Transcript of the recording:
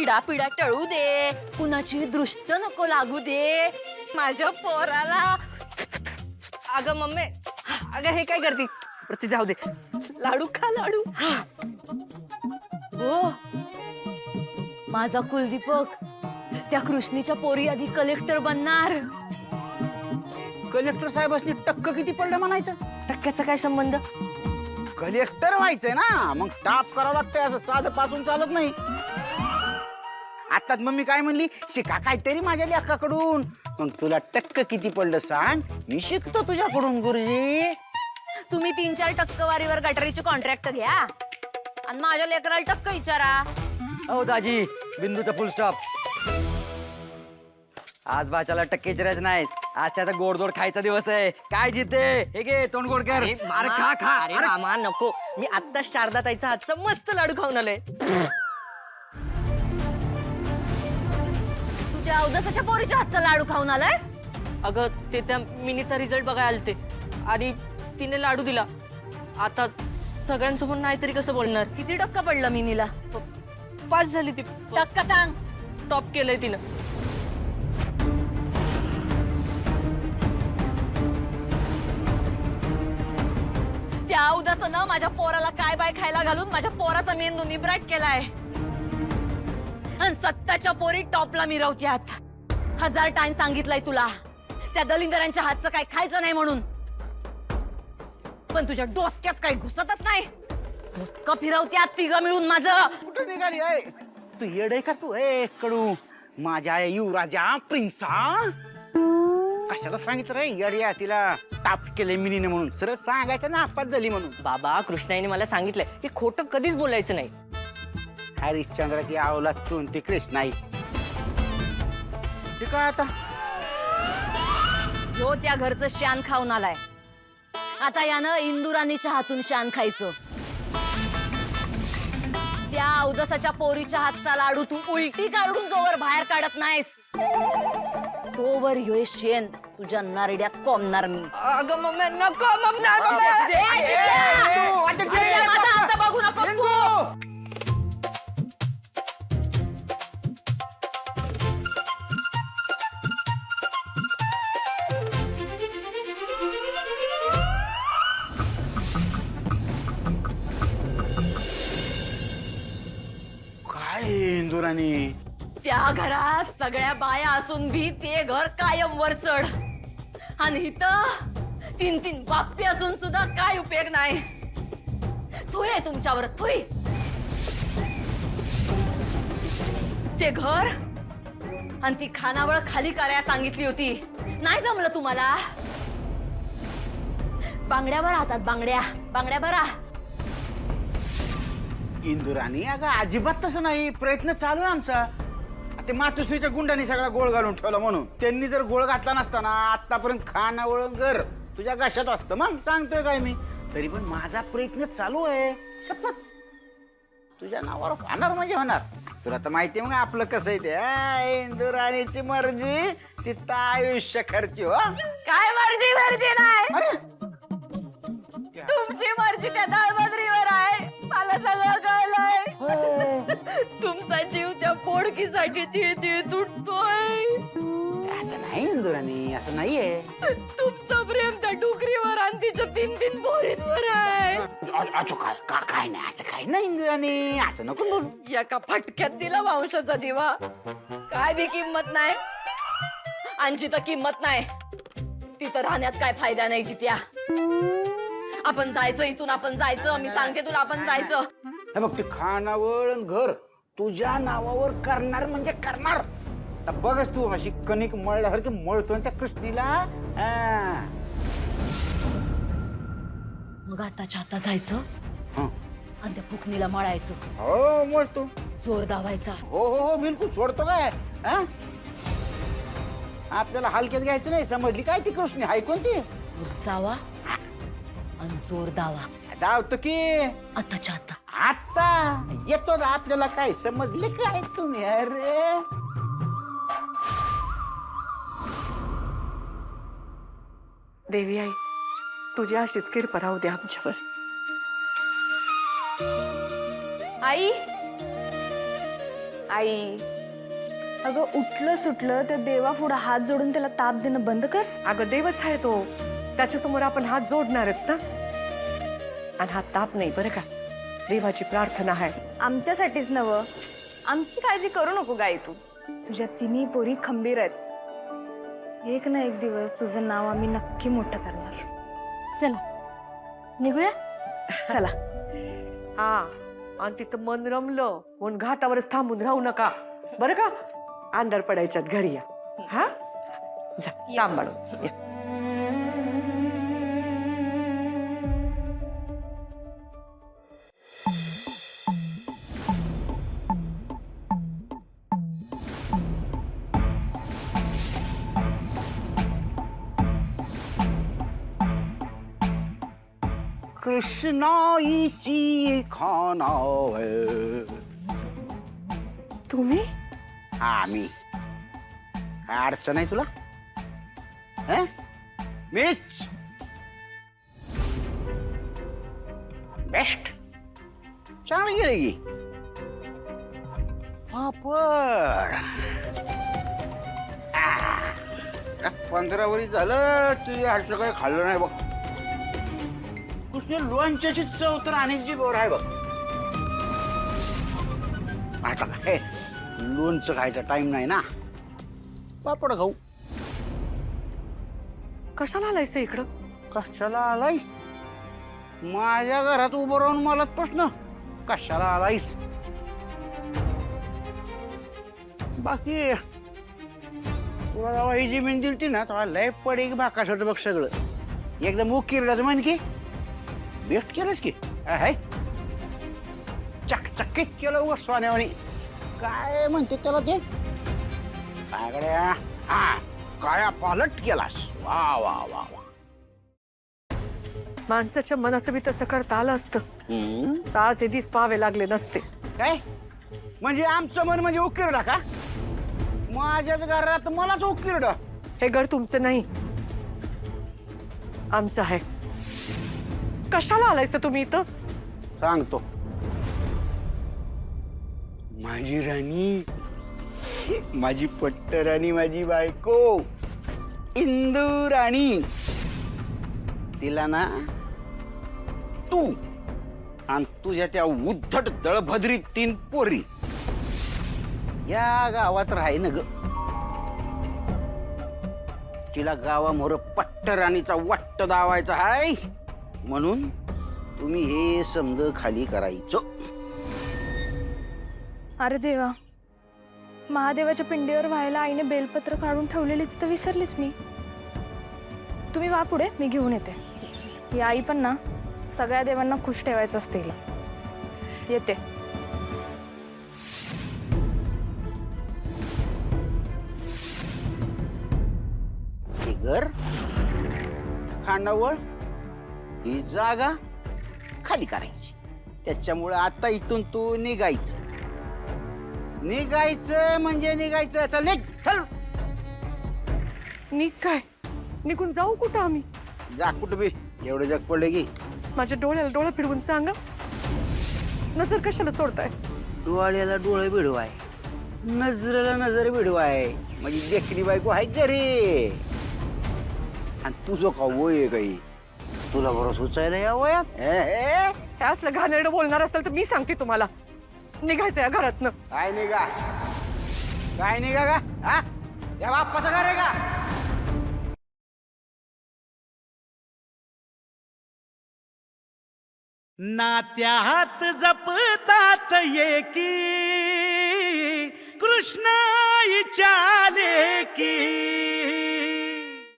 इडा पिडा टळू दे, कुणाची दृष्ट नको लागू दे माझ्या पोराला. अगं मम्मी, अगं हे काय करती? प्रति जाऊ दे, लाडू खा लाडू. हो माझा कुलदीपक त्या कृष्णीच्या पोरी आधी कलेक्टर बनणार. कलेक्टर साहेबांनी टक्क किती पडलं म्हणायचं? टक्क्याचा काय संबंध? कलेक्टर व्हायचंय ना, मग टाप करावं लागतंय, असं साधं पासून चालत नाही. आताच मम्मी काय म्हणली, शिका काहीतरी माझ्या लेकाकडून. मग तुला टक्क किती पडलं सांग, मी शिकतो तुझ्याकडून गुरुजी. तुम्ही 3-4 टक्केवारीवर गटारीची कॉन्ट्रॅक्ट घ्या आणि माझ्या लेकराला टक्क विचारा. हो दाजी, बिंदूचा फुल स्टॉप. आज बाच्याला टक्के विचारायचे नाहीत, आज त्याचा गोडधोड खायचा दिवस आहे. काय जिते हे घे तोंड गोड कर. अरे खा खा. अरे मामा नको, मी आत्ता शारदा ताईचा हातचा मस्त लाडू खाऊन आलोय. तू त्या अवदसाच्या पोरीच्या हातचा लाडू खाऊन आलायस? अगं ते त्या मिनीचा रिझल्ट बघायला आलते आणि तिने लाडू दिला. आता सगळ्यांसमोर नाही तरी कसं बोलणार? किती टक्का पडलं मिनीला? 5 झाली ती. टक्का सांग. टॉप केलंय तिनं. त्या उदासानं माझ्या पोराला काय बाय खायला घालून माझ्या पोराचा मेंदू निब्राट केलाय आणि सत्ताच्या पोरी टॉपला मिरवत्यात. 1000 टाइम सांगितलंय तुला त्या दलिंदरांच्या हातचं काय खायचं नाही म्हणून, पण तुझ्या डोसक्यात काही घुसतच नाही. डोसकं फिरवत्यात तिघं मिळून माझं. कुठं निघाली आहे तू? येडे का तू? ए कडू, माझ्या युवराजा प्रिन्सा, कशाला सांगितलं रे येड्या तिला टाप केले मिनीने म्हणून? सरळ सांगायचं ना आपात झाली म्हणून. बाबा कृष्णाईने मला सांगितलंय की खोटं कधीच बोलायचं नाही. हरिश्चंद्राची आवलाद तू ते कृष्णाई. ते काय आता? हो त्या घरचं शान खाऊन आलाय. आता यानं इंदुराणीच्या हातून शान खायचं. त्या अवदसाच्या पोरीच्या हातचा लाडू तू उलटी काढून जोवर बाहेर काढत नाहीस तोवर ह्यो शेण तुझ्या नारड्यात कोंबणार मी. अगं मम्मी नको मम्मी. माझा हात बघू नकोस तू. काय इंदुराणी? त्या घरात सगळ्या बाया असून भी ते घर कायम वर चढ आणि इथं 3-3 बाप्पी असून सुद्धा काय उपयोग नाही. थुय आहे तुमच्यावर, थुय. ते घर आणि ती खानावळ खाली करायला सांगितली होती, नाही जमलं तुम्हाला. बांगड्यावर राहतात, बांगड्या बांगड्या बरा. इंदुराणी अगं अजिबात तसं नाही, प्रयत्न चालू आहे आमचा. ते मातुश्रीच्या गुंडांनी सगळा गोळ घालून ठेवला म्हणून. त्यांनी जर गोळ घातला नसताना आतापर्यंत खानावळ घर तुझ्या घशात असतं. मग सांगतोय काय मी, तरी पण माझा प्रयत्न चालू आहे. शपथ तुझ्या नावावर खाणार म्हणजे होणार. तुला तर माहिती मग आपलं कसं आहे ते. इंदुराणीची मर्जी तिथं आयुष्य खर्ची. हो काय मर्जी मर्जी नाही, तुमची मर्जी त्या दाळबद्रीवर आहे. मला सगळं कळलंय. तुमचा जीव त्या पोडकीसाठी तिळ तिळ तुटतोय. असं नाही इंदुराणी, असं नाहीये. तुमचं प्रेम त्या डुकरीवर आणि तिच्या 3-3 पोरींवर आहे. काय नाही, असं काय नाही इंदुराणी, असं नको बोलू. एका फटक्यात दिला वंशाचा दिवा. काय बी किंमत नाही आणि जिथं किंमत नाही तिथं राहण्यात काय फायदा नाही. जित्या आपण जायचं इथून, आपण जायचं. मी सांगते तुला, आपण जायचं. हे बघ ते खानावळ आणि घर तुझ्या नावावर करणार म्हणजे करणार. आता बघच तू अशी कणिक मळल्यासारखी मळतोय त्या कृष्णीला. मग आताच्या आता जायचं आणि त्या फुकणीला मळायचं. हो मळतो, जोर दावायचा. हो हो हो बिलकुल. सोडतो काय? आपल्याला हलक्यात घ्यायचं नाही, समजली काय? ती कृष्णी हाय कोणती? जावा आणि जोर दावा. धावतो की आताच्या आता. आता येतो ना. आपल्याला काय समजले काय तुम्ही? अरे देवी आई तुझी अशीच कृपा राहू दे आमच्यावर. आई आई अगं उठलं सुटलं ते देवा पुढे हात जोडून त्याला ताप देणं बंद कर. अगं देवच आहे तो, त्याच्यासमोर आपण हात जोडणारच ना. आणि हा ताप नाही बरं का, देवाची प्रार्थना आहे. आमच्यासाठीच नवं, आमची काळजी करू नको गाई तू. तुझ्या तिन्ही पोरी खंबीर आहेत. एक ना एक दिवस तुझं नाव आम्ही नक्की मोठं करणार. चला निघूया. चला. हा, आणि तिथं मन रमलं म्हणून घाटावरच थांबून राहू नका बरं का. अंधार पडायच्यात घरी या. हा जा सांभाळून या. कृष्णाईची खानाव. तुम्ही हा मी. काय अडचण आहे तुला? हं? मीच बेस्ट. चांगली गेली की पापड. 15 वर्ष झालं तुझ्या हातचं काही खाल्लं नाही बघ. कृष्ण लोणच्याची चव तर अनेकची गोर आहे बघ. आता काय लोणचं खायचा टाइम नाही ना, पापड खाऊ. कशाला आलायस इकडं? कशाला आलायस? माझ्या घरात उभं राहून मला प्रश्न, कशाला आलायस? बाकी तुला जेव्हा ही जमीन दिलती ना तेव्हा लय पडे भाकास होतं बघ सगळं. एकदम उकिरडाचं म्हण की बेस्ट केलंस की. हाय चकचकीत केलं उगा सोन्यावानी. काय म्हणते त्याला ते काय गड्या? हा काया पालट केलास. वा वा वा वा. माणसाच्या मनाचं बी तसं करता आलं असतं तर आज हे दिस पाहावे लागले नसते. काय म्हणजे आमचं मन म्हणजे उकिरडा का? माझ्याच घरात मलाच उकिरडा. हे घर तुमचं नाही, आमचं आहे. कशाला आलायस तुम्ही इथं? सांगतो. माझी राणी, माझी पट्ट राणी, माझी बायको इंदू राणी, तिला ना तू आणि तुझ्या त्या उद्धट दळभद्री 3 पोरी या गावात राही न ग. तिला गावामोर पट्ट राणीचा वाट्ट दावायचा हाय म्हणून तुम्ही हे समज खाली करायचं. अरे देवा, महादेवाच्या पिंडीवर व्हायला आईने बेलपत्र काढून ठेवलेली तर विसरलीच मी. तुम्ही वा पुढे, मी घेऊन येते. ही आई पण ना सगळ्या देवांना खुश ठेवायचं असते हिला. येते. हे घर खांडावर ही जागा खाली करायची. त्याच्यामुळे आता इथून तू निघायचं. निघायचं म्हणजे निघायचं. चल निघ, चल. निघ काय? निघून जाऊ कुठं आम्ही? जा कुठं बी, एवढं जग पडले की. माझ्या डोळ्याला डोळा फिरवून सांगा, नजर कशाला सोडताय? डोळ्याला डोळे भिडवाय, नजरेला नजर भिडवाय. म्हणजे देखणी बायको आहे घरी. आणि तुझं का वय आहे काही? तुला बरं सुचायला या वयात? हे असलं घाणेरडं बोलणार असेल तर मी सांगते तुम्हाला, निघायचं या घरातनं. काय निघा? काय निघा का? हा या बाप्पाचं घर आहे का? नात्यात जपतात एकी